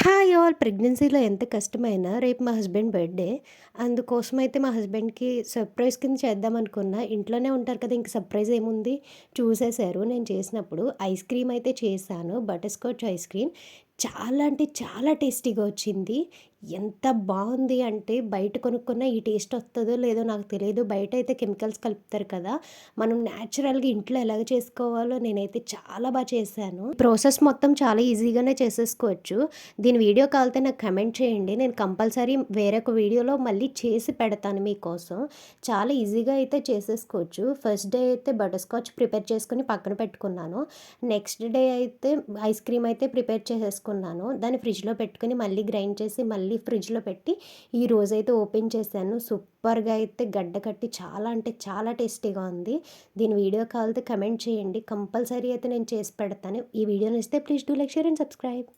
Hi all! ప్రెగ్నెన్సీలో ఎంత కష్టమైనా రేపు మా హస్బెండ్ బర్త్‌డే. అందుకోసమైతే మా హస్బెండ్‌కి సర్ప్రైజ్ కింద చేద్దామనుకున్నా. ఇంట్లోనే ఉంటారు కదా! ఇంక సర్ప్రైజ్ ఏముంది, చూసేశారు నేను చేసినప్పుడు. ఐస్ క్రీమ్ అయితే చేశాను. Butter scotch ice cream. చాలా అంటే చాలా టేస్టీగా వచ్చింది. ఎంత బావుంది అంటే బయట కొనుక్కున్న ఈ టేస్ట్ వస్తదో లేదో నాకు తెలీదు. బయటైతే కెమికల్స్ కలుపుతారు కదా! మనం న్యాచురల్‌గా ఇంట్లో ఎలాగ చేసుకోవాలో నేనైతే చాలా చేశాను. ప్రాసెస్ మొత్తం చాలా ఈజీగానే చేసేసుకోవచ్చు. దీని వీడియో కావాలితే నాకు కమెంట్ చేయండి. నేను కంపల్సరీ వేరొక వీడియోలో మళ్ళీ చేసి పెడతాను మీకోసం. చాలా ఈజీగా అయితే చేసేసుకోవచ్చు. ఫస్ట్ డే అయితే బటర్ స్కాచ్ ప్రిపేర్ చేసుకొని పక్కన పెట్టుకున్నాను. నెక్స్ట్ డే అయితే ఐస్ క్రీమ్ అయితే ప్రిపేర్ చేసేసుకున్నాను. దాన్ని ఫ్రిడ్జ్‌లో పెట్టుకొని మళ్ళీ గ్రైండ్ చేసి మళ్ళీ ఫ్రిడ్జ్‌లో పెట్టి ఈరోజైతే ఓపెన్ చేశాను. సూపర్‌గా అయితే గడ్డ కట్టి చాలా అంటే చాలా టేస్టీగా ఉంది. దీని వీడియో కావాలితే కమెంట్ చేయండి. కంపల్సరీ అయితే నేను చేసి పెడతాను. ఈ వీడియో నచ్చితే please do like, share and subscribe.